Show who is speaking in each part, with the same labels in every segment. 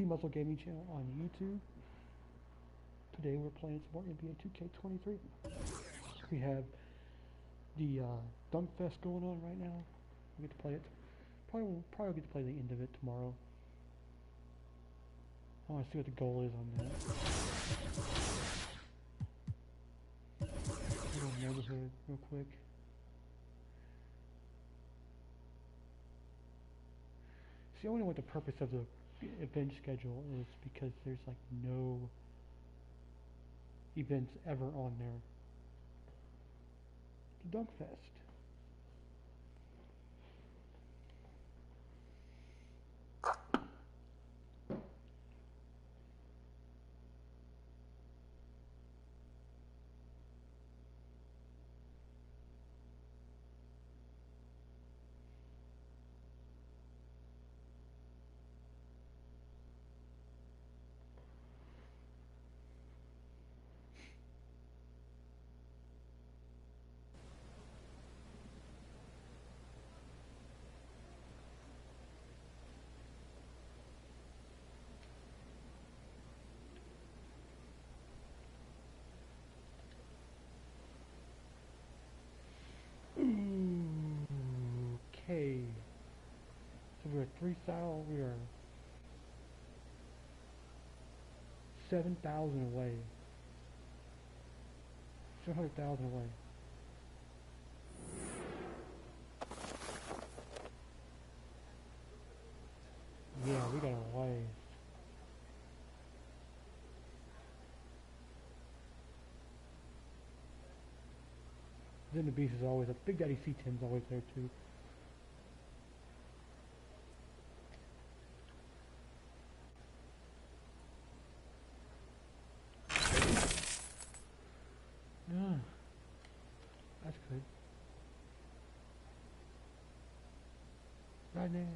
Speaker 1: Muscle Gaming channel on YouTube. Today we're playing some more NBA2K23. We have the Dunk Fest going on right now. We get to play it. Probably get to play the end of it tomorrow. I want to see what the goal is on that. Little neighborhood real quick. See, I wonder what the purpose of the event schedule is, because there's like no events ever on there. The Dunk Fest. Okay, so we're 3,000. We are 7,000 away. 700,000 away. Yeah, we got a way. Then the Beast is always up. Big Daddy C10's always there too. Yeah, that's good. Right there,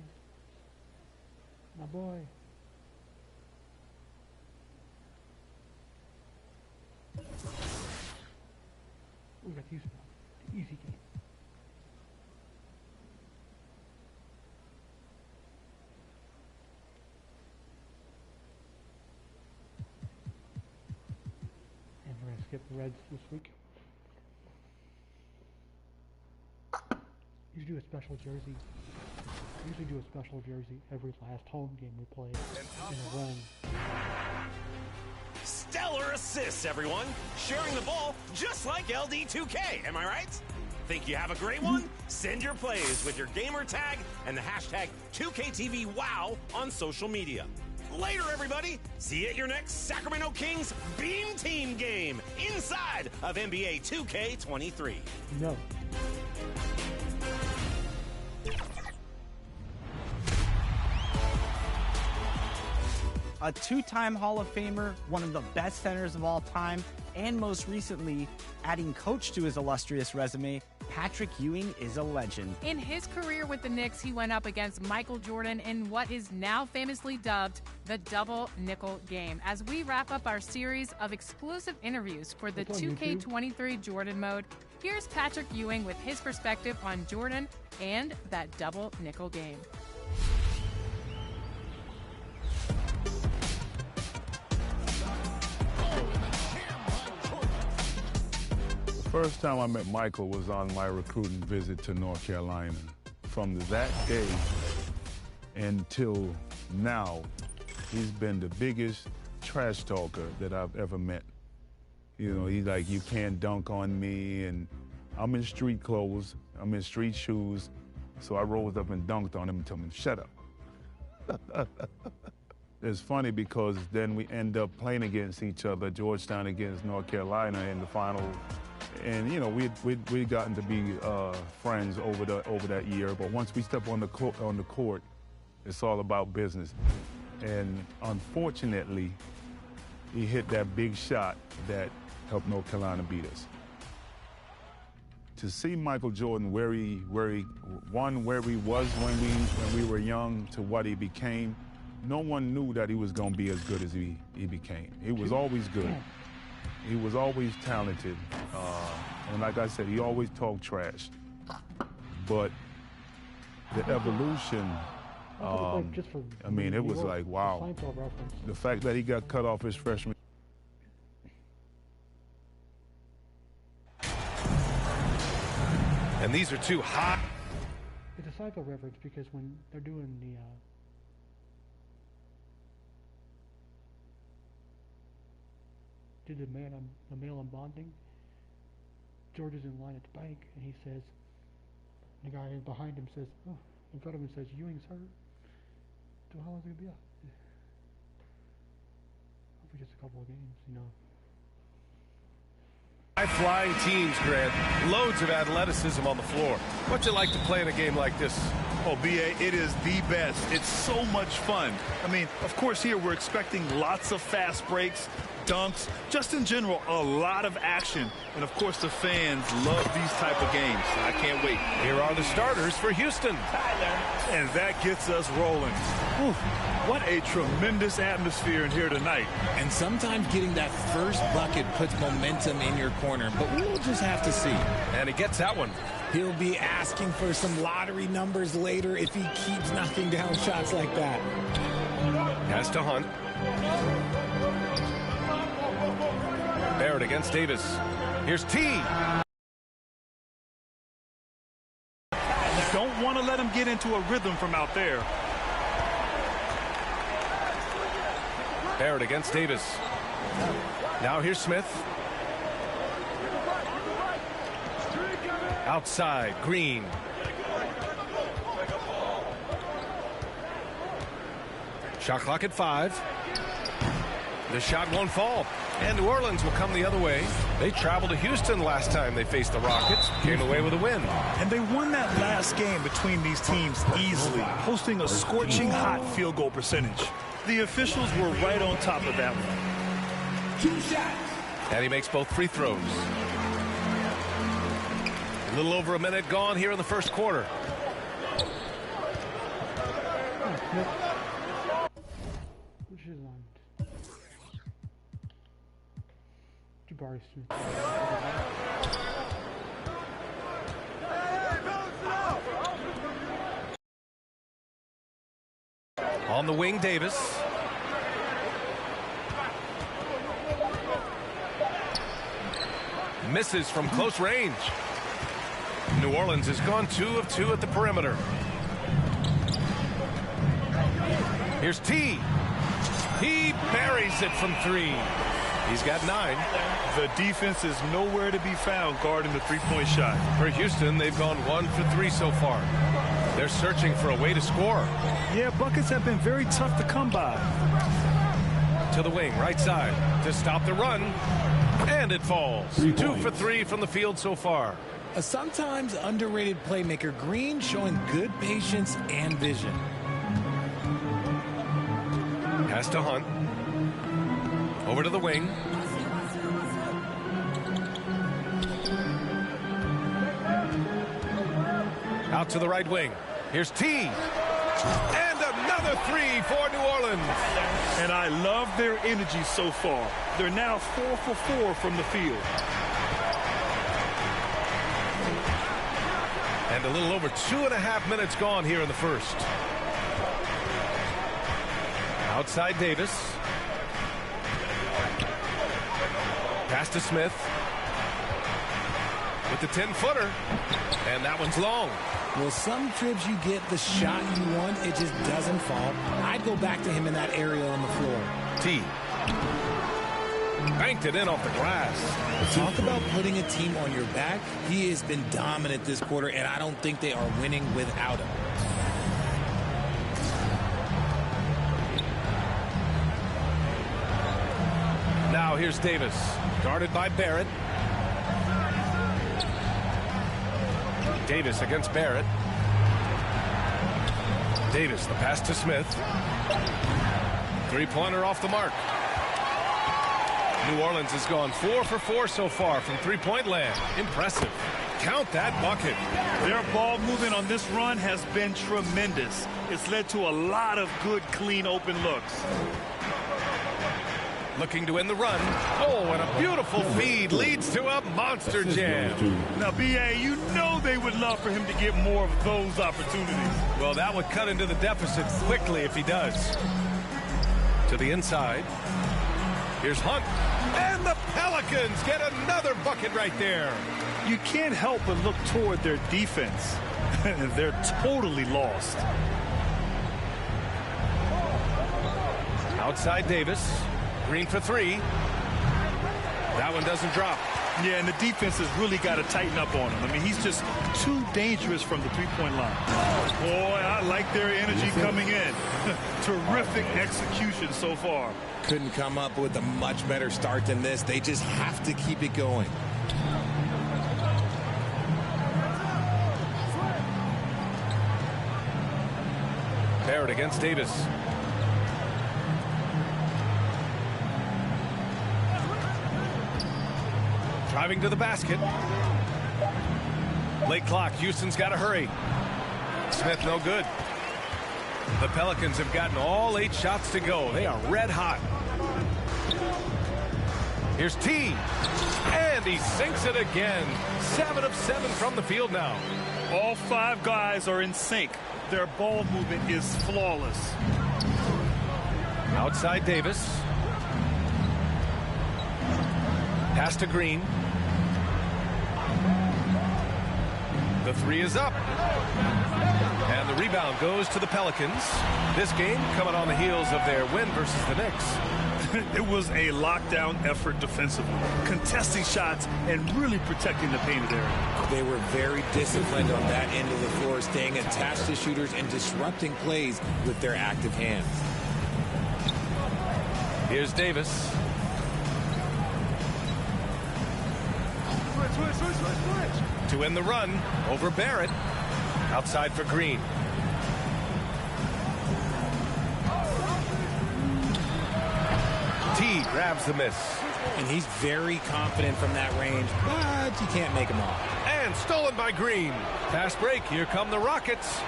Speaker 1: my boy. We got these. Easy game. And we're going to skip the Reds this week. Usually do a special jersey. Usually do a special jersey every last home game we play in a run.
Speaker 2: Stellar assists, everyone! Sharing the ball just like LD2K, am I right? Think you have a great one? Send your plays with your gamer tag and the hashtag 2KTVWOW on social media. Later, everybody! See you at your next Sacramento Kings Beam Team game inside of NBA 2K23.
Speaker 1: No.
Speaker 3: A two-time Hall of Famer, one of the best centers of all time, and most recently, adding coach to his illustrious resume, Patrick Ewing is a legend.
Speaker 4: In his career with the Knicks, he went up against Michael Jordan in what is now famously dubbed the double nickel game. As we wrap up our series of exclusive interviews for the 2K23 Jordan mode, here's Patrick Ewing with his perspective on Jordan and that double nickel game.
Speaker 5: First time I met Michael was on my recruiting visit to North Carolina. From that day until now, he's been the biggest trash talker that I've ever met. You know, he's like, you can't dunk on me, and I'm in street clothes, I'm in street shoes, so I rose up and dunked on him and told him, shut up. It's funny because then we end up playing against each other, Georgetown against North Carolina in the final. And you know, we'd gotten to be friends over that year. But once we step on the court, it's all about business. And unfortunately, he hit that big shot that helped North Carolina beat us. To see Michael Jordan where he was when we were young to what he became, no one knew that he was going to be as good as he became. He was always good. He was always talented, and like I said, he always talked trash. But the evolution I mean, it was like, wow. The fact that he got cut off his freshman.
Speaker 6: And these are two hot.
Speaker 1: It's a Seinfeld reference because when they're doing the mail and bonding, George is in line at the bank and he says, the guy behind him says, oh, in front of him says, Ewing's hurt. So how long is it gonna be out? Hopefully just a couple of games, you know.
Speaker 6: High-flying teams, Grant. Loads of athleticism on the floor. What's it like to play in a game like this?
Speaker 7: Oh, B.A., it is the best. It's so much fun. I mean, of course, here we're expecting lots of fast breaks, dunks, just in general, a lot of action. And, of course, the fans love these type of games. I can't wait.
Speaker 6: Here are the starters for Houston.
Speaker 7: And that gets us rolling. Whew, what a tremendous atmosphere in here tonight.
Speaker 8: And sometimes getting that first bucket puts momentum in your corner, but we'll just have to see.
Speaker 6: And he gets that one.
Speaker 8: He'll be asking for some lottery numbers later if he keeps knocking down shots like that.
Speaker 6: Pass to Hunt. Barrett against Davis. Here's T.
Speaker 7: Don't want to let him get into a rhythm from out there.
Speaker 6: Barrett against Davis. Now here's Smith. Outside, Green. Shot clock at 5. The shot won't fall. And New Orleans will come the other way. They traveled to Houston last time they faced the Rockets. Came away with a win.
Speaker 7: And they won that last game between these teams easily, posting a scorching hot field goal percentage. The officials were right on top of that one.
Speaker 8: 2 shots.
Speaker 6: And he makes both free throws. A little over a minute gone here in the first quarter.
Speaker 1: Which is on Jabari Smith.
Speaker 6: On the wing, Davis. Misses from close range. New Orleans has gone 2 of 2 at the perimeter. Here's T. He buries it from 3. He's got 9.
Speaker 7: The defense is nowhere to be found guarding the three-point shot.
Speaker 6: For Houston, they've gone 1 for 3 so far. They're searching for a way to score.
Speaker 7: Yeah, buckets have been very tough to come by.
Speaker 6: To the wing, right side, to stop the run. And it falls. 2 for 3 from the field so far.
Speaker 8: A sometimes underrated playmaker, Green, showing good patience and vision.
Speaker 6: Pass to Hunt. Over to the wing. Out to the right wing. Here's T. And another 3 for New Orleans.
Speaker 7: And I love their energy so far. They're now 4 for 4 from the field.
Speaker 6: And a little over 2.5 minutes gone here in the first. Outside Davis. Pass to Smith. With the 10-footer. And that one's long.
Speaker 8: Well, some trips you get the shot you want, it just doesn't fall. I'd go back to him in that area on the floor.
Speaker 6: T. Banked it in off the glass.
Speaker 8: Talk about putting a team on your back. He has been dominant this quarter, and I don't think they are winning without him.
Speaker 6: Now here's Davis, guarded by Barrett. Davis against Barrett. Davis, the pass to Smith. Three-pointer off the mark. New Orleans has gone 4 for 4 so far from three-point land. Impressive. Count that bucket.
Speaker 7: Their ball movement on this run has been tremendous. It's led to a lot of good, clean, open looks.
Speaker 6: looking to win the run. Oh, and a beautiful feed leads to a monster jam.
Speaker 7: Now, B.A., you know they would love for him to get more of those opportunities.
Speaker 6: Well, that would cut into the deficit quickly if he does. To the inside. Here's Hunt. And the Pelicans get another bucket right there.
Speaker 7: You can't help but look toward their defense. They're totally lost.
Speaker 6: Outside Davis. Green for three. That one doesn't drop.
Speaker 7: Yeah, and the defense has really got to tighten up on him. I mean, he's just too dangerous from the three-point line. Boy, I like their energy coming in. Terrific execution so far.
Speaker 8: Couldn't come up with a much better start than this. They just have to keep it going.
Speaker 6: Barrett against Davis. Driving to the basket. Late clock. Houston's got to hurry. Smith no good. The Pelicans have gotten all 8 shots to go. They are red hot. Here's T. And he sinks it again. 7 of 7 from the field now.
Speaker 7: All 5 guys are in sync. Their ball movement is flawless.
Speaker 6: Outside Davis. Pass to Green. The 3 is up. And the rebound goes to the Pelicans. This game coming on the heels of their win versus the Knicks.
Speaker 7: It was a lockdown effort defensively, contesting shots and really protecting the painted area.
Speaker 8: They were very disciplined on that end of the floor, staying attached to shooters and disrupting plays with their active hands.
Speaker 6: Here's Davis. Switch. To win the run over Barrett. Outside for Green. T grabs the miss.
Speaker 8: And he's very confident from that range, but you can't make him off.
Speaker 6: And stolen by Green. Fast break. Here come the Rockets.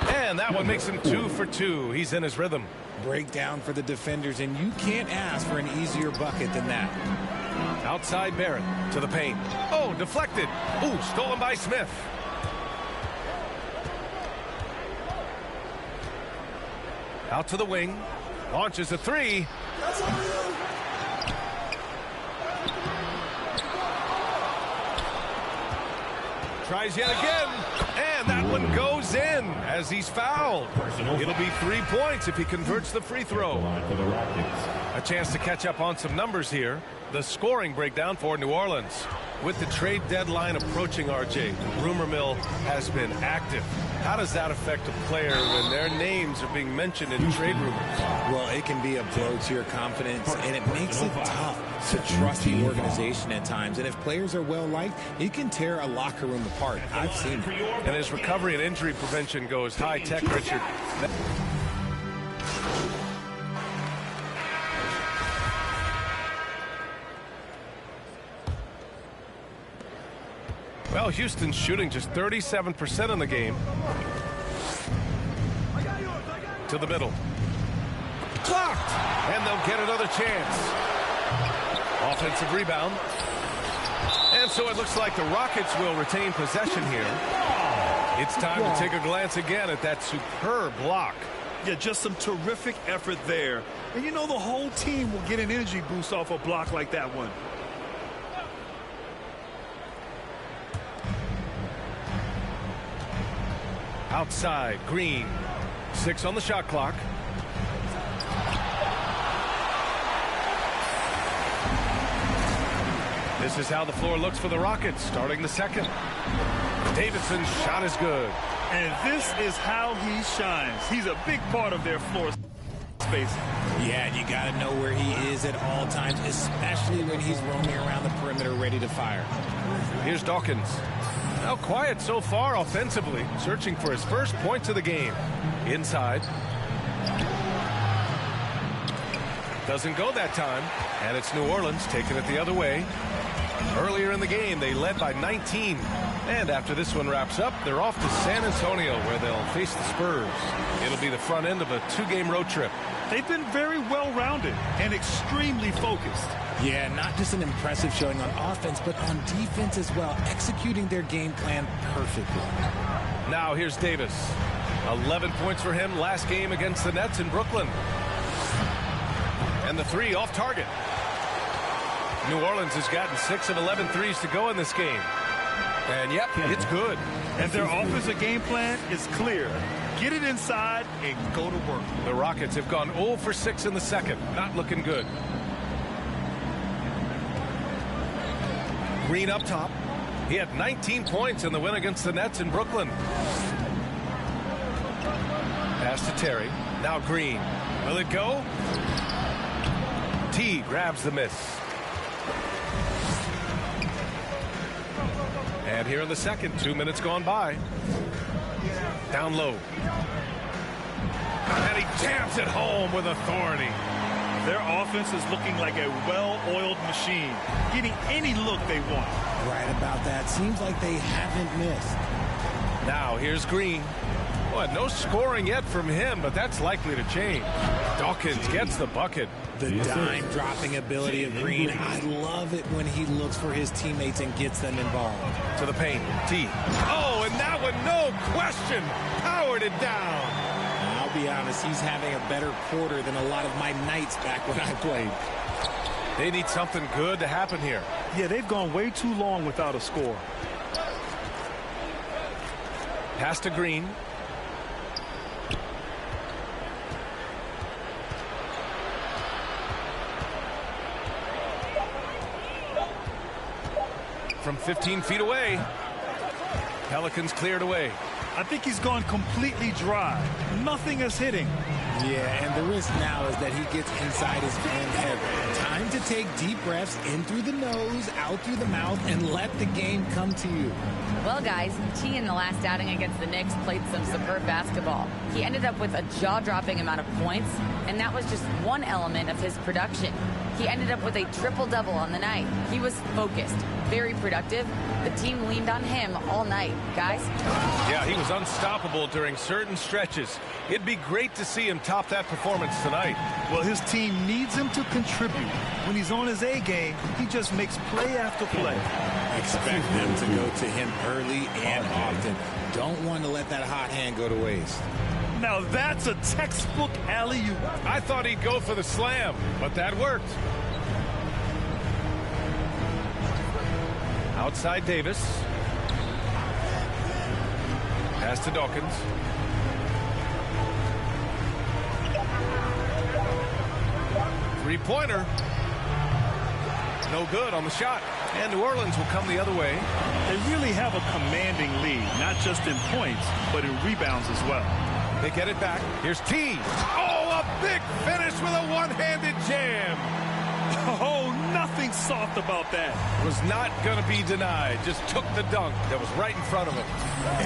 Speaker 6: And that one makes him 2 for 2. He's in his rhythm.
Speaker 8: Breakdown for the defenders, and you can't ask for an easier bucket than that.
Speaker 6: Outside Barrett to the paint. Oh, deflected. Ooh, stolen by Smith. Out to the wing. Launches a 3. Tries yet again. And that one goes in as he's fouled. It'll be 3 points if he converts the free throw. A chance to catch up on some numbers here. The scoring breakdown for New Orleans. With the trade deadline approaching, RJ, the rumor mill has been active. How does that affect a player when their names are being mentioned in trade rumors?
Speaker 8: Well, it can be a blow to your confidence, and it makes it tough to trust the organization at times. And if players are well-liked, it can tear a locker room apart. I've seen it.
Speaker 6: And as recovery and injury prevention goes high-tech, Richard. Well, Houston's shooting just 37% in the game. To the middle. Blocked! And they'll get another chance. Offensive rebound. And so it looks like the Rockets will retain possession here. It's time to take a glance again at that superb block.
Speaker 7: Yeah, just some terrific effort there. And you know the whole team will get an energy boost off a block like that one.
Speaker 6: Outside, Green. 6 on the shot clock. This is how the floor looks for the Rockets starting the second. Davidson's shot is good.
Speaker 7: And this is how he shines. He's a big part of their floor space.
Speaker 8: Yeah, you got to know where he is at all times, especially when he's roaming around the perimeter ready to fire.
Speaker 6: Here's Dawkins. Now quiet so far offensively, searching for his first points of the game. Inside. Doesn't go that time, and it's New Orleans taking it the other way. Earlier in the game, they led by 19. And after this one wraps up, they're off to San Antonio, where they'll face the Spurs. It'll be the front end of a 2-game road trip.
Speaker 7: They've been very well-rounded and extremely focused.
Speaker 8: Yeah, not just an impressive showing on offense, but on defense as well, executing their game plan perfectly.
Speaker 6: Now here's Davis. 11 points for him last game against the Nets in Brooklyn. And the three off target. New Orleans has gotten 6 of 11 threes to go in this game. And yep, it's good.
Speaker 7: And their offensive game plan is clear. Get it inside and go to work.
Speaker 6: The Rockets have gone 0 for 6 in the second. Not looking good. Green up top. He had 19 points in the win against the Nets in Brooklyn. Pass to Terry. Now Green. Will it go? T grabs the miss. And here in the second, 2 minutes gone by. Down low. And he jams it home with authority.
Speaker 7: Their offense is looking like a well-oiled machine, getting any look they want.
Speaker 8: Right about that. Seems like they haven't missed.
Speaker 6: Now here's Green. Well, no scoring yet from him, but that's likely to change. Dawkins gets the bucket.
Speaker 8: The dime-dropping ability of Green. I love it when he looks for his teammates and gets them involved.
Speaker 6: To the paint. T. Oh, and that one, no question, powered it down.
Speaker 8: I'll be honest, he's having a better quarter than a lot of my nights back when I played.
Speaker 6: They need something good to happen here.
Speaker 7: Yeah, they've gone way too long without a score.
Speaker 6: Pass to Green. From 15 feet away. Pelicans cleared away.
Speaker 7: I think he's gone completely dry. Nothing is hitting.
Speaker 8: Yeah, and the risk now is that he gets inside his own head. Time to take deep breaths in through the nose, out through the mouth, and let the game come to you.
Speaker 9: Well, guys, T in the last outing against the Knicks played some superb basketball. He ended up with a jaw-dropping amount of points, and that was just one element of his production. He ended up with a triple-double on the night. He was focused, very productive. The team leaned on him all night. Guys?
Speaker 6: Yeah, he was unstoppable during certain stretches. It'd be great to see him top that performance tonight.
Speaker 7: Well, his team needs him to contribute. When he's on his A game, he just makes play after play.
Speaker 8: Expect them to go to him early and often. Don't want to let that hot hand go to waste.
Speaker 7: Now that's a textbook alley-oop.
Speaker 6: I thought he'd go for the slam, but that worked. Outside Davis. Pass to Dawkins. Three-pointer. No good on the shot. And New Orleans will come the other way.
Speaker 7: They really have a commanding lead, not just in points, but in rebounds as well.
Speaker 6: They get it back. Here's T. Oh, a big finish with a one-handed jam.
Speaker 7: Oh, nothing soft about that.
Speaker 6: Was not going to be denied. Just took the dunk that was right in front of him.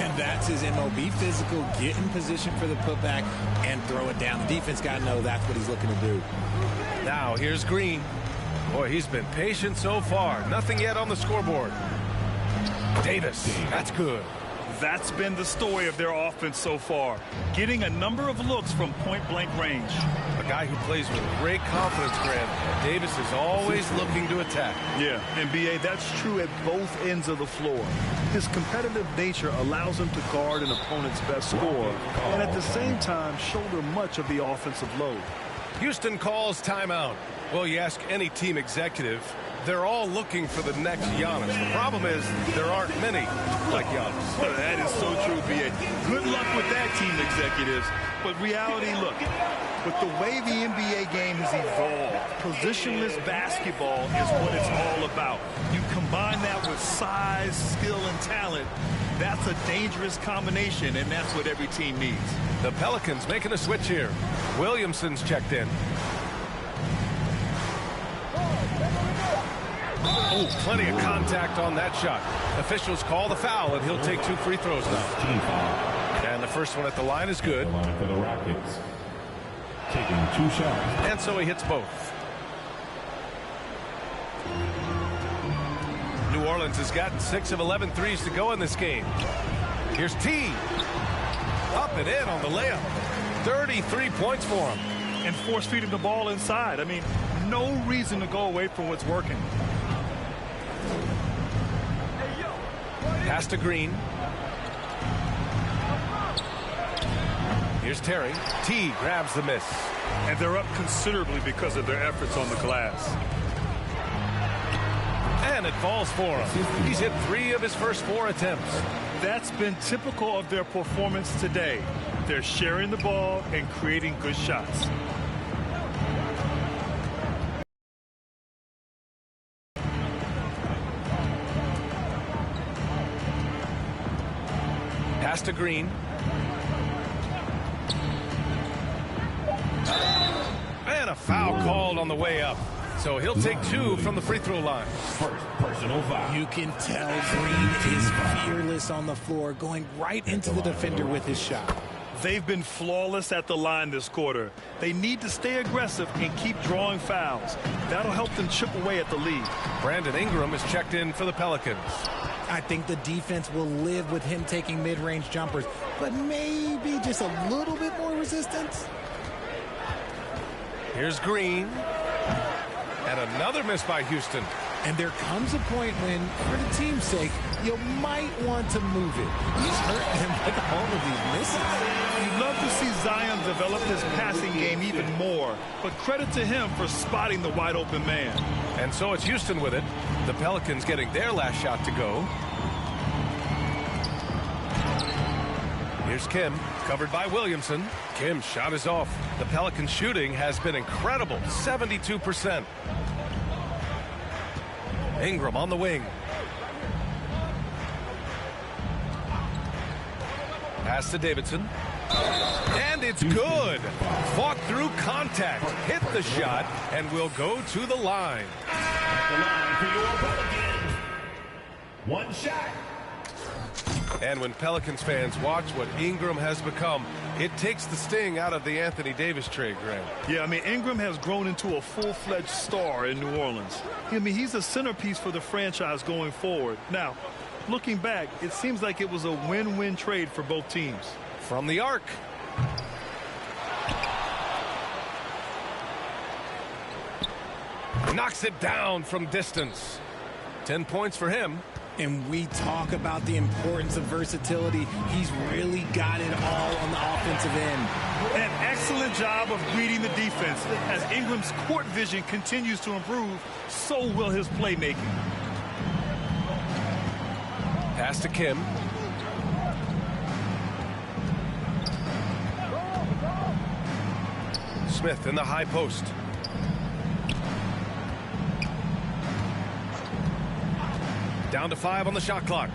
Speaker 8: And that's his MO. Be physical, get in position for the putback, and throw it down. The defense got to know that's what he's looking to do.
Speaker 6: Now, here's Green. Boy, he's been patient so far. Nothing yet on the scoreboard. Davis, that's good.
Speaker 7: That's been the story of their offense so far. Getting a number of looks from point-blank range.
Speaker 6: A guy who plays with great confidence, Grant. Davis is always looking to attack.
Speaker 7: Yeah, and B.A., that's true at both ends of the floor. His competitive nature allows him to guard an opponent's best score and at the same time shoulder much of the offensive load.
Speaker 6: Houston calls timeout. Well, you ask any team executive, they're all looking for the next Giannis. The problem is there aren't many like Giannis.
Speaker 7: That is so true, B.A. Good luck with that, team executives. But reality, look, with the way the NBA game has evolved, positionless basketball is what it's all about. You combine that with size, skill, and talent, that's a dangerous combination, and that's what every team needs.
Speaker 6: The Pelicans making a switch here. Williamson's checked in. Oh, plenty of contact on that shot. Officials call the foul, and he'll take 2 free throws now. And the first one at the line is good.
Speaker 10: For the Rockets, taking 2 shots.
Speaker 6: And so he hits both. New Orleans has gotten 6 of 11 threes to go in this game. Here's T. Up and in on the layup. 33 points for him.
Speaker 7: And force feeding the ball inside. I mean, no reason to go away from what's working.
Speaker 6: Pass to Green. Here's Terry. T grabs the miss.
Speaker 7: And they're up considerably because of their efforts on the glass.
Speaker 6: And it falls for him. He's hit 3 of his first 4 attempts.
Speaker 7: That's been typical of their performance today. They're sharing the ball and creating good shots.
Speaker 6: Pass to Green. And a foul called on the way up. So he'll take 2 from the free throw line.
Speaker 10: First personal foul.
Speaker 8: You can tell Green is fearless on the floor, going right into the defender with his shot.
Speaker 7: They've been flawless at the line this quarter. They need to stay aggressive and keep drawing fouls. That'll help them chip away at the lead.
Speaker 6: Brandon Ingram is checked in for the Pelicans.
Speaker 8: I think the defense will live with him taking mid-range jumpers, but maybe just a little bit more resistance.
Speaker 6: Here's Green. And another miss by Houston.
Speaker 8: And there comes a point when, for the team's sake, you might want to move it. He's hurt him with all of these misses.
Speaker 7: You'd love to see Zion develop his passing game even more, but credit to him for spotting the wide open man.
Speaker 6: And so it's Houston with it. The Pelicans getting their last shot to go. Here's Kim, covered by Williamson. Kim's shot is off. The Pelicans shooting has been incredible, 72%. Ingram on the wing. Pass to Davidson. And it's good. Fought through contact, hit the shot, and will go to the line.
Speaker 10: The line for your Pelicans. One shot.
Speaker 6: And when Pelicans fans watch what Ingram has become, it takes the sting out of the Anthony Davis trade, Graham.
Speaker 7: Yeah, I mean, Ingram has grown into a full-fledged star in New Orleans. I mean, he's a centerpiece for the franchise going forward. Now, looking back, it seems like it was a win-win trade for both teams.
Speaker 6: From the arc. Knocks it down from distance. 10 points for him.
Speaker 8: And we talk about the importance of versatility. He's really got it all on the offensive end.
Speaker 7: An excellent job of reading the defense. As Ingram's court vision continues to improve, so will his playmaking.
Speaker 6: Pass to Kim. Smith in the high post. Down to 5 on the shot clock.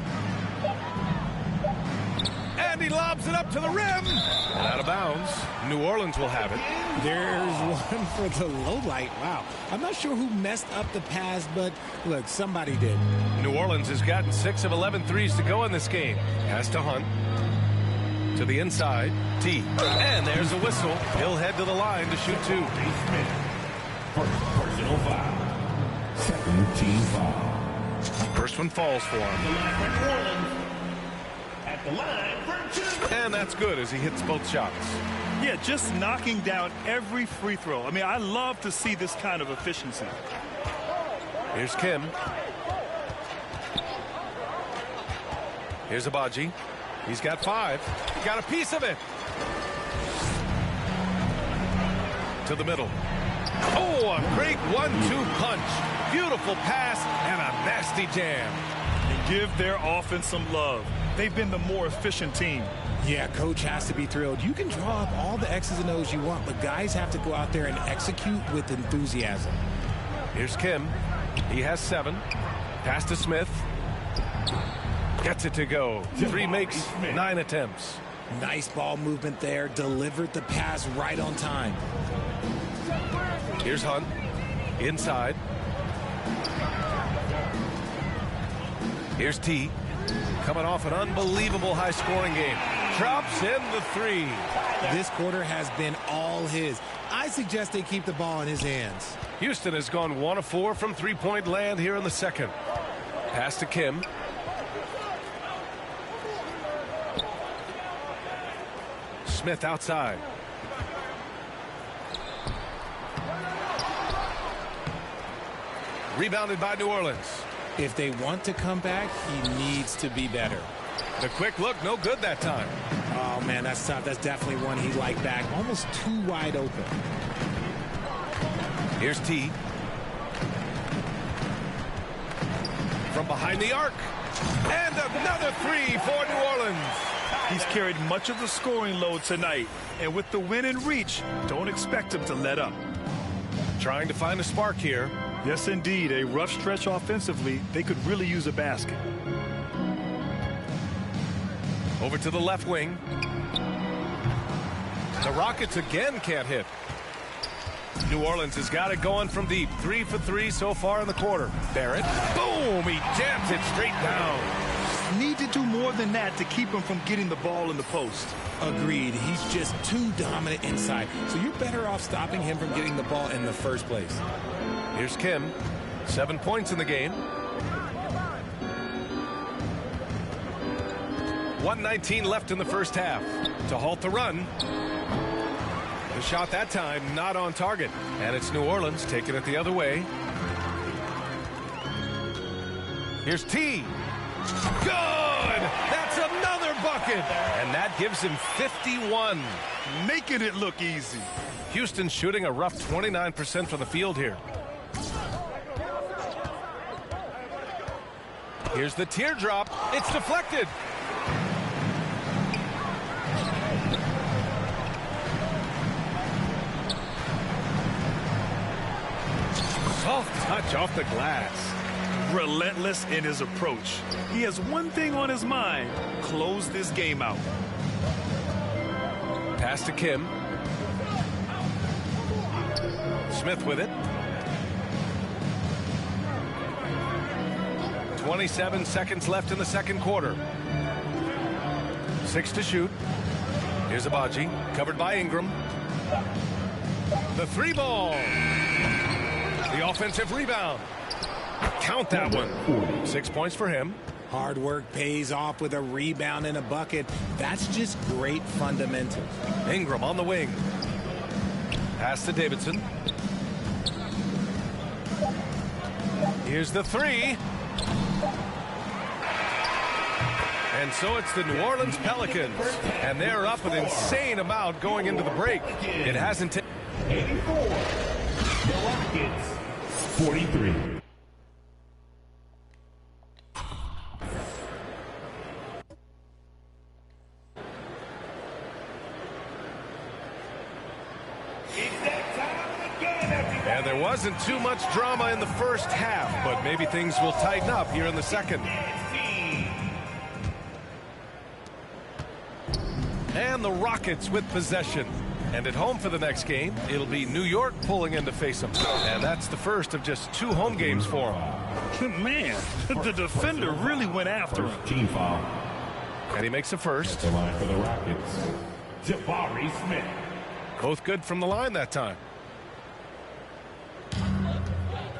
Speaker 6: And he lobs it up to the rim. And out of bounds. New Orleans will have it.
Speaker 8: There's one for the low light. Wow. I'm not sure who messed up the pass, but look, somebody did.
Speaker 6: New Orleans has gotten 6 of 11 threes to go in this game. Pass to Hunt. To the inside. T. And there's a whistle. He'll head to the line to shoot 2.
Speaker 10: First personal foul. Second team foul.
Speaker 6: First one falls for him.
Speaker 10: The line for New Orleans. At the line for 2.
Speaker 6: And that's good as he hits both shots.
Speaker 7: Yeah, just knocking down every free throw. I mean, I love to see this kind of efficiency.
Speaker 6: Here's Kim. Here's Abaji. He's got 5. Got a piece of it. To the middle. Oh, a great 1-2 punch. Beautiful pass and a nasty jam.
Speaker 7: And give their offense some love. They've been the more efficient team.
Speaker 8: Yeah, coach has to be thrilled. You can draw up all the X's and O's you want, but guys have to go out there and execute with enthusiasm.
Speaker 6: Here's Kim. He has 7. Pass to Smith. Gets it to go. 3 makes, 9 attempts.
Speaker 8: Nice ball movement there. Delivered the pass right on time.
Speaker 6: Here's Hunt. Inside. Here's T. Coming off an unbelievable high-scoring game. Drops in the 3.
Speaker 8: This quarter has been all his. I suggest they keep the ball in his hands.
Speaker 6: Houston has gone 1 of 4 from three-point land here in the second. Pass to Kim. Smith outside. Rebounded by New Orleans.
Speaker 8: If they want to come back, he needs to be better.
Speaker 6: The quick look, no good that time.
Speaker 8: Oh, man, that's tough. That's definitely one he'd like back. Almost too wide open.
Speaker 6: Here's T. From behind the arc. And another three for New Orleans.
Speaker 7: He's carried much of the scoring load tonight. And with the win in reach, don't expect him to let up.
Speaker 6: Trying to find a spark here.
Speaker 7: Yes, indeed. A rough stretch offensively. They could really use a basket.
Speaker 6: Over to the left wing. The Rockets again can't hit. New Orleans has got it going from deep. 3 for 3 so far in the quarter. Barrett. Boom! He jams it straight down.
Speaker 7: Need to do more than that to keep him from getting the ball in the post.
Speaker 8: Agreed. He's just too dominant inside. So you're better off stopping him from getting the ball in the first place.
Speaker 6: Here's Kim. 7 points in the game. 1:19 left in the first half. To halt the run. The shot that time not on target. And it's New Orleans taking it the other way. Here's T. Good! That's another bucket! And that gives him 51.
Speaker 7: Making it look easy.
Speaker 6: Houston shooting a rough 29% from the field here. Here's the teardrop. It's deflected. Soft touch off the glass.
Speaker 7: Relentless in his approach. He has one thing on his mind: close this game out.
Speaker 6: Pass to Kim. Smith with it. 27 seconds left in the second quarter. 6 to shoot. Here's Abaji, covered by Ingram. The three ball. The offensive rebound. Count that one. 6 points for him.
Speaker 8: Hard work pays off with a rebound and a bucket. That's just great fundamentals.
Speaker 6: Ingram on the wing. Pass to Davidson. Here's the three. And so it's the New Orleans Pelicans. And they're up an insane amount going into the break. It hasn't taken
Speaker 10: 84. The Rockets, 43.
Speaker 6: And there wasn't too much drama in the first half, but maybe things will tighten up here in the second. And the Rockets with possession. And at home for the next game, it'll be New York pulling in to face them. And that's the first of just 2 home games for them.
Speaker 7: Man, the defender really went after him.
Speaker 10: Team foul.
Speaker 6: And he makes a first.
Speaker 10: The line for the Rockets, Jabari Smith.
Speaker 6: Both good from the line that time.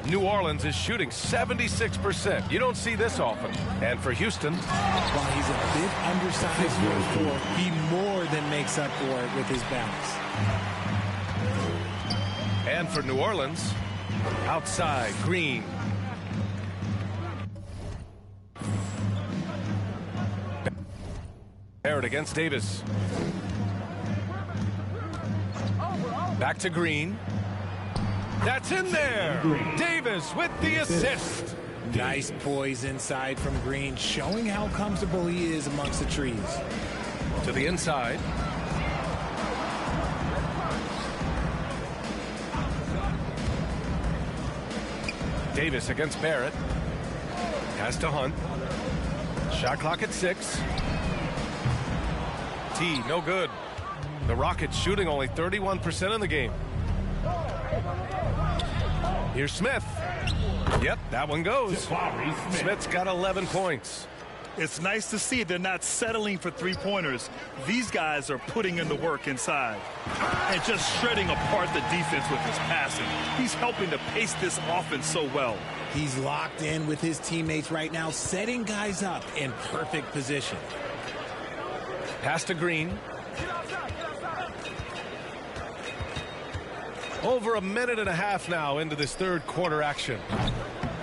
Speaker 6: New Orleans is shooting 76%. You don't see this often. And for Houston,
Speaker 8: while he's a bit undersized for the floor, he more than makes up for it with his bounce.
Speaker 6: And for New Orleans, outside, Green. Barrett against Davis. Back to Green. That's in there. Davis with the assist.
Speaker 8: Nice poise inside from Green, showing how comfortable he is amongst the trees.
Speaker 6: To the inside. Davis against Barrett. Has to Hunt. Shot clock at 6. T, no good. The Rockets shooting only 31% in the game. Here's Smith. Yep, that one goes. Smith's got 11 points.
Speaker 7: It's nice to see they're not settling for three-pointers. These guys are putting in the work inside and just shredding apart the defense with his passing. He's helping to pace this offense so well.
Speaker 8: He's locked in with his teammates right now, setting guys up in perfect position.
Speaker 6: Pass to Green. Over a minute and a half now into this third quarter action.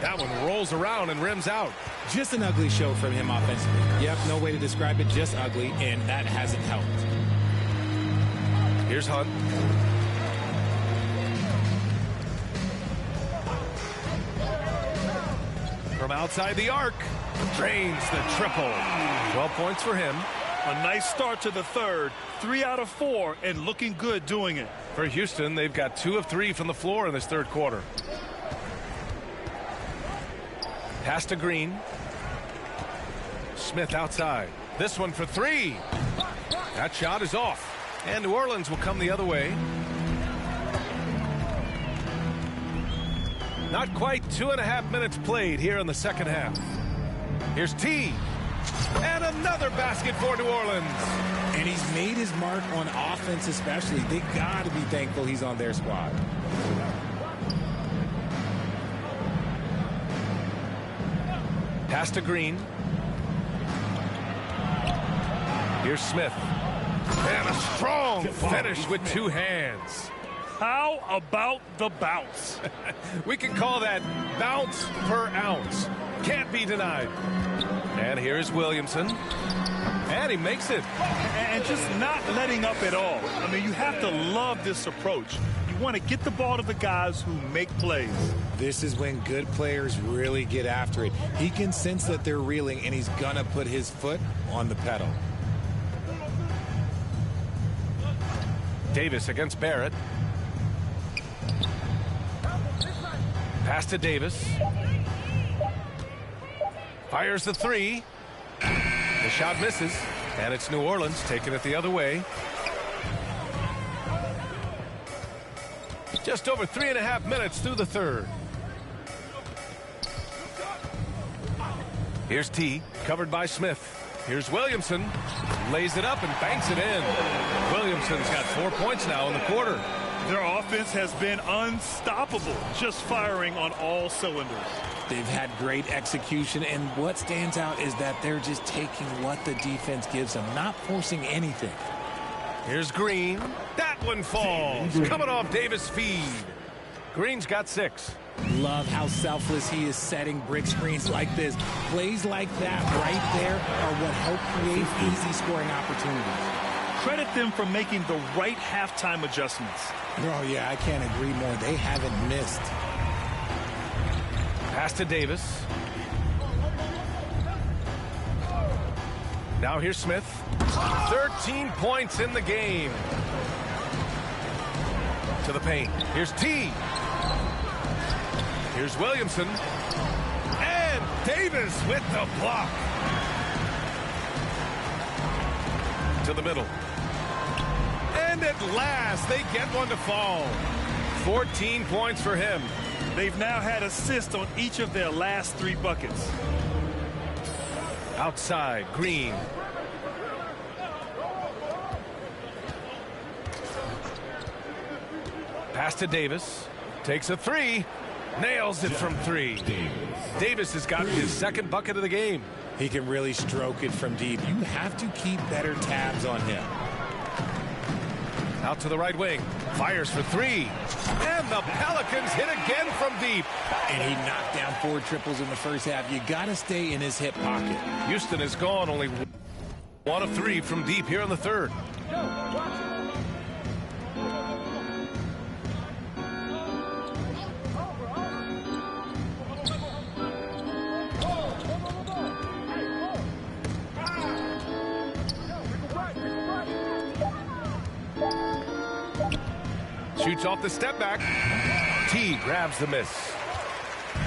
Speaker 6: That one rolls around and rims out.
Speaker 8: Just an ugly show from him offensively. Yep, no way to describe it, just ugly, and that hasn't helped.
Speaker 6: Here's Hunt. From outside the arc, drains the triple. 12 points for him.
Speaker 7: A nice start to the third. 3 out of 4 and looking good doing it.
Speaker 6: For Houston, they've got 2 of 3 from the floor in this third quarter. Pass to Green. Smith outside. This one for 3. That shot is off. And New Orleans will come the other way. Not quite 2.5 minutes played here in the second half. Here's T. And another basket for New Orleans.
Speaker 8: And he's made his mark on offense especially. They got to be thankful he's on their squad.
Speaker 6: Pass to Green. Here's Smith. And a strong finish with 2 hands.
Speaker 7: How about the bounce?
Speaker 6: We can call that bounce per ounce. Can't be denied. And here's Williamson. And he makes it.
Speaker 7: And just not letting up at all. I mean, you have to love this approach. You want to get the ball to the guys who make plays.
Speaker 8: This is when good players really get after it. He can sense that they're reeling, and he's going to put his foot on the pedal.
Speaker 6: Davis against Barrett. Pass to Davis. Fires the 3. The shot misses. And it's New Orleans taking it the other way. Just over 3.5 minutes through the third. Here's T, covered by Smith. Here's Williamson. Lays it up and banks it in. Williamson's got 4 points now in the quarter.
Speaker 7: Their offense has been unstoppable, just firing on all cylinders.
Speaker 8: They've had great execution, and what stands out is that they're just taking what the defense gives them, not forcing anything.
Speaker 6: Here's Green. That one falls. Coming off Davis' feed. Green's got 6.
Speaker 8: Love how selfless he is setting brick screens like this. Plays like that right there are what help create easy scoring opportunities.
Speaker 7: Credit them for making the right halftime adjustments.
Speaker 8: Oh, yeah, I can't agree more. They haven't missed.
Speaker 6: Pass to Davis. Now here's Smith. 13 points in the game. To the paint. Here's T. Here's Williamson. And Davis with the block. To the middle. And at last, they get one to fall. 14 points for him.
Speaker 7: They've now had assists on each of their last 3 buckets.
Speaker 6: Outside, Green. Pass to Davis. Takes a 3. Nails it from 3. Davis has gotten his 2nd bucket of the game.
Speaker 8: He can really stroke it from deep. You have to keep better tabs on him.
Speaker 6: Out to the right wing. Fires for 3. And the Pelicans hit again from deep.
Speaker 8: And he knocked down 4 triples in the first half. You got to stay in his hip pocket.
Speaker 6: Houston has gone only 1 of 3 from deep here in the third. Shoots off the step back. T grabs the miss.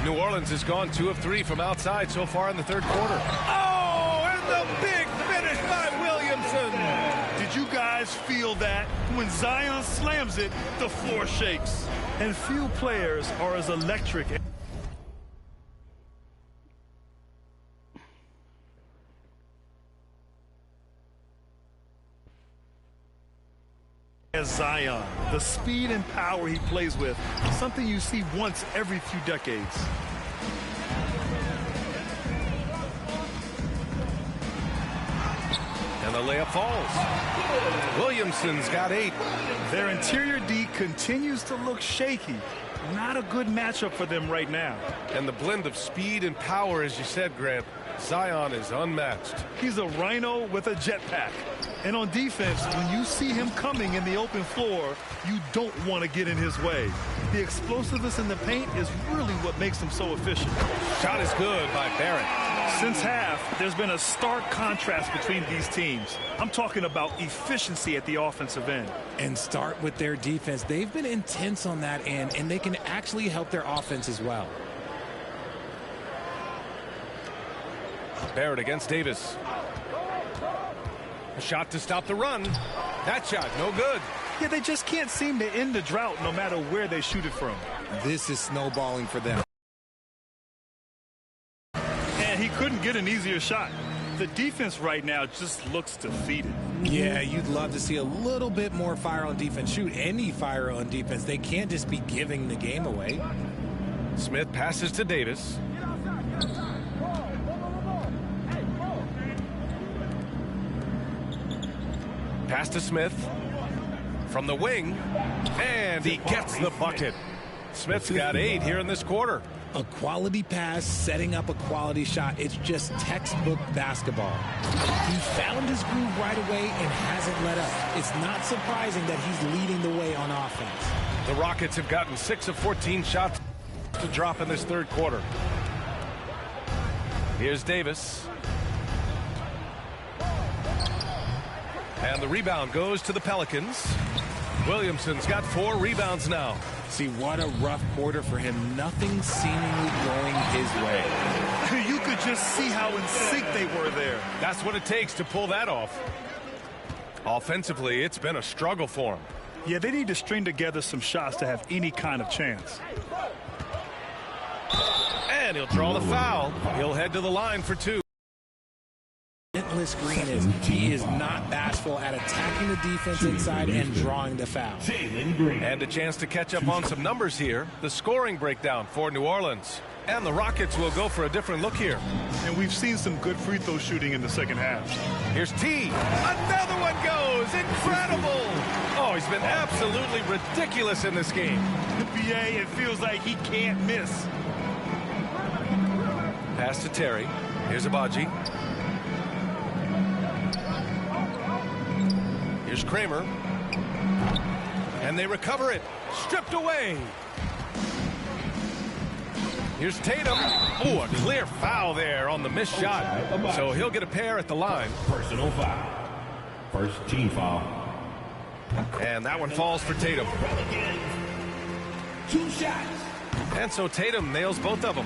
Speaker 6: New Orleans has gone 2 of 3 from outside so far in the third quarter. Oh, and the big finish by Williamson.
Speaker 7: Did you guys feel that? When Zion slams it, the floor shakes. And few players are as electric as Zion. The speed and power he plays with, something you see once every few decades.
Speaker 6: layup falls. Williamson's got 8.
Speaker 7: Their interior D continues to look shaky. Not a good matchup for them right now.
Speaker 6: And the blend of speed and power, as you said, Grant, Zion is unmatched.
Speaker 7: He's a rhino with a jetpack. And on defense, when you see him coming in the open floor, you don't want to get in his way. The explosiveness in the paint is really what makes him so efficient.
Speaker 6: Shot is good by Barrett.
Speaker 7: Since half, there's been a stark contrast between these teams. I'm talking about efficiency at the offensive end.
Speaker 8: And start with their defense. They've been intense on that end, and they can actually help their offense as well.
Speaker 6: Barrett against Davis. A shot to stop the run. That shot, no good.
Speaker 7: Yeah, they just can't seem to end the drought no matter where they shoot it from.
Speaker 8: This is snowballing for them.
Speaker 7: And he couldn't get an easier shot. The defense right now just looks defeated.
Speaker 8: Yeah, you'd love to see a little bit more fire on defense. Shoot any fire on defense. They can't just be giving the game away.
Speaker 6: Smith passes to Davis. Pass to Smith from the wing, and he gets the bucket. Smith's got 8 here in this quarter.
Speaker 8: A quality pass, setting up a quality shot. It's just textbook basketball. He found his groove right away and hasn't let up. It's not surprising that he's leading the way on offense.
Speaker 6: The Rockets have gotten 6 of 14 shots to drop in this third quarter. Here's Davis. And the rebound goes to the Pelicans. Williamson's got 4 rebounds now.
Speaker 8: See, what a rough quarter for him. Nothing seemingly going his way.
Speaker 7: You could just see how in sync they were there.
Speaker 6: That's what it takes to pull that off. Offensively, it's been a struggle for him.
Speaker 7: Yeah, they need to string together some shots to have any kind of chance.
Speaker 6: And he'll draw the foul. He'll head to the line for 2.
Speaker 8: Relentless Green is. He is not bashful at attacking the defense inside and drawing the foul.
Speaker 6: And a chance to catch up on some numbers here. The scoring breakdown for New Orleans. And the Rockets will go for a different look here.
Speaker 7: And we've seen some good free throw shooting in the second half.
Speaker 6: Here's T. Another one goes. Incredible. Oh, he's been absolutely ridiculous in this game.
Speaker 7: NBA, it feels like he can't miss.
Speaker 6: Pass to Terry. Here's Abaji. Here's Kramer. And they recover it. Stripped away. Here's Tatum. Oh, a clear foul there on the missed shot. So he'll get a pair at the line.
Speaker 10: Personal foul. First team foul.
Speaker 6: And that one falls for Tatum.
Speaker 10: 2 shots.
Speaker 6: And so Tatum nails both of them.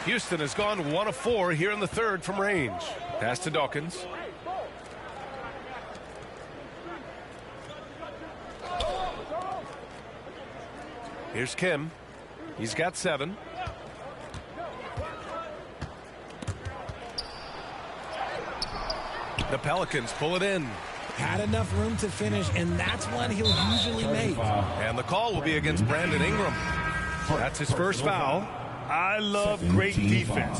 Speaker 6: Houston has gone 1 of 4 here in the third from range. Pass to Dawkins. Here's Kim. He's got 7. The Pelicans pull it in.
Speaker 8: Had enough room to finish, and that's one he'll usually make.
Speaker 6: And the call will be against Brandon Ingram. That's his first foul.
Speaker 7: I love great defense.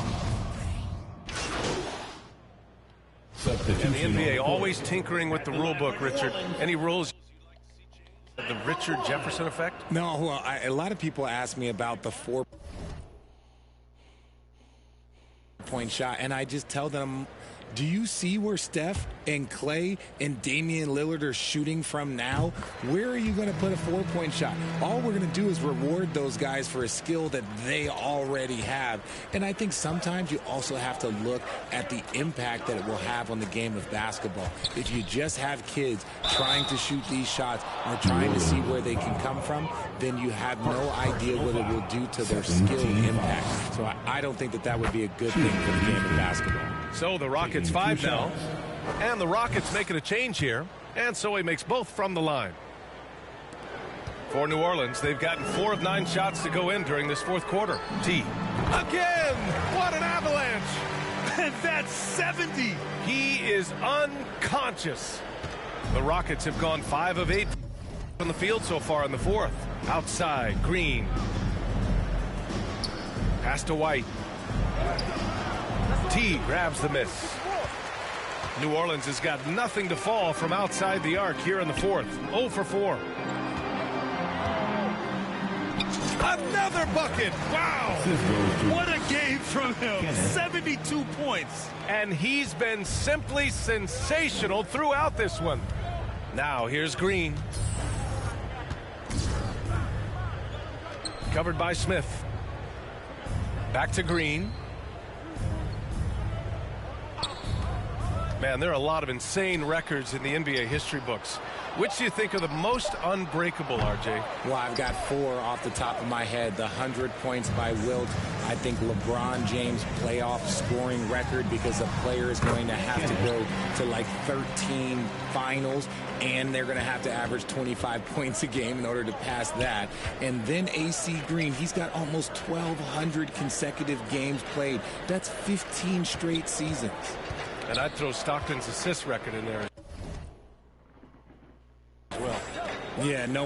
Speaker 6: And the NBA always tinkering with the rule book, Richard. Any rules? The Richard Jefferson effect?
Speaker 8: No, well, a lot of people ask me about the 4-point shot, and I just tell them, do you see where Steph and Clay and Damian Lillard are shooting from now? Where are you going to put a 4-point shot? All we're going to do is reward those guys for a skill that they already have. And I think sometimes you also have to look at the impact that it will have on the game of basketball. If you just have kids trying to shoot these shots or trying to see where they can come from, then you have no idea what it will do to their skill impact. So I don't think that that would be a good thing for the game of basketball.
Speaker 6: So the Rockets 5 now. And the Rockets making a change here. And so he makes both from the line. For New Orleans, they've gotten 4 of 9 shots to go in during this fourth quarter. T. Again! What an avalanche!
Speaker 7: And that's 70.
Speaker 6: He is unconscious. The Rockets have gone 5 of 8 from the field so far in the fourth. Outside, Green. Pass to White. T grabs the miss. New Orleans has got nothing to fall from outside the arc here in the fourth. 0 for 4. Another bucket. Wow.
Speaker 7: What a game from him. 72 points.
Speaker 6: And he's been simply sensational throughout this one. Now here's Green. Covered by Smith. Back to Green. Man, there are a lot of insane records in the NBA history books. Which do you think are the most unbreakable, RJ?
Speaker 8: Well, I've got 4 off the top of my head. The 100 points by Wilt. I think LeBron James playoff scoring record, because a player is going to have to go to like 13 finals, and they're going to have to average 25 points a game in order to pass that. And then AC Green, he's got almost 1,200 consecutive games played. That's 15 straight seasons.
Speaker 6: And I'd throw Stockton's assist record in there as well.
Speaker 8: Yeah, no.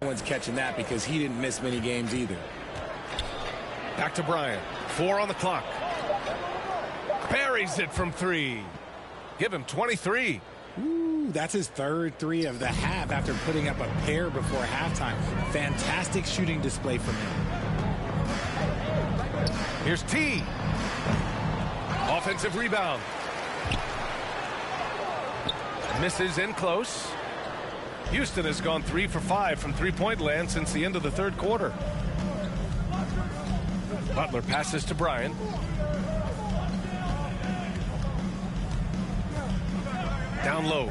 Speaker 8: No one's catching that, because he didn't miss many games either.
Speaker 6: Back to Bryant. 4 on the clock. Buries it from 3. Give him 23.
Speaker 8: Ooh, that's his third 3 of the half after putting up a pair before halftime. Fantastic shooting display from him.
Speaker 6: Here's T. Offensive rebound. Misses in close. Houston has gone 3 for 5 from three-point land since the end of the third quarter. Butler passes to Bryant. Down low.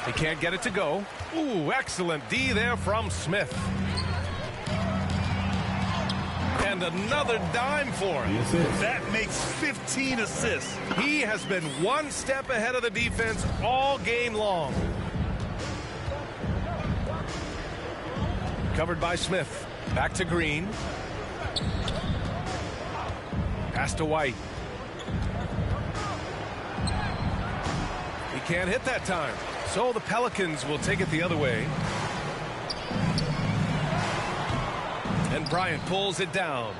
Speaker 6: He can't get it to go. Ooh, excellent D there from Smith. And another dime for him.
Speaker 7: That makes 15 assists.
Speaker 6: He has been one step ahead of the defense all game long. Covered by Smith. Back to Green. Pass to White. He can't hit that time. So the Pelicans will take it the other way. And Bryant pulls it down.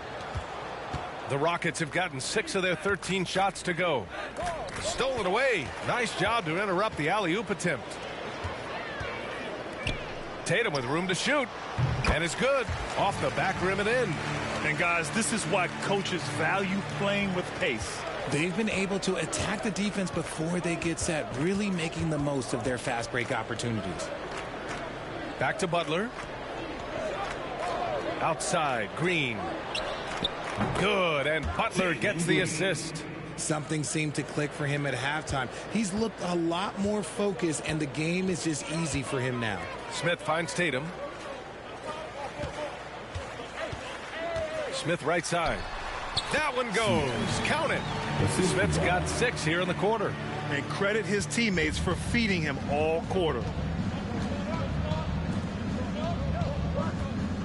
Speaker 6: The Rockets have gotten 6 of their 13 shots to go. Stolen away. Nice job to interrupt the alley-oop attempt. Tatum with room to shoot. And it's good. Off the back rim and in.
Speaker 7: And guys, this is why coaches value playing with pace.
Speaker 8: They've been able to attack the defense before they get set, really making the most of their fast break opportunities.
Speaker 6: Back to Butler. Outside, Green. Good, and Butler gets the assist.
Speaker 8: Something seemed to click for him at halftime. He's looked a lot more focused, and the game is just easy for him now.
Speaker 6: Smith finds Tatum. Smith right side. That one goes. Count it. Smith's got 6 here in the quarter.
Speaker 7: And credit his teammates for feeding him all quarter.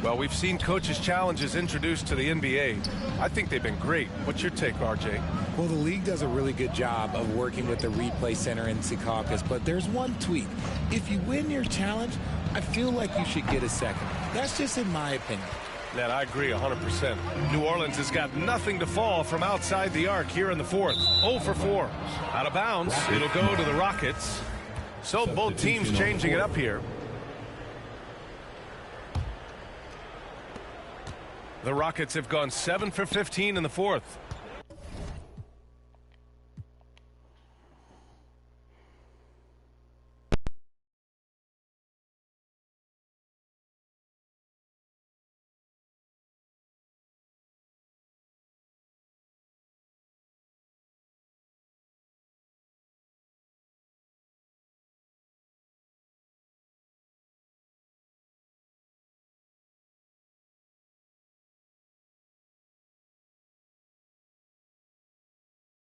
Speaker 6: Well, we've seen coaches' challenges introduced to the NBA. I think they've been great. What's your take, RJ?
Speaker 8: Well, the league does a really good job of working with the replay center in Secaucus, but there's one tweak. If you win your challenge, I feel like you should get a second. That's just in my opinion.
Speaker 6: Man, I agree 100%. New Orleans has got nothing to fall from outside the arc here in the fourth. 0 for 4. Out of bounds. It'll go to the Rockets. So both teams changing it up here. The Rockets have gone 7 for 15 in the fourth.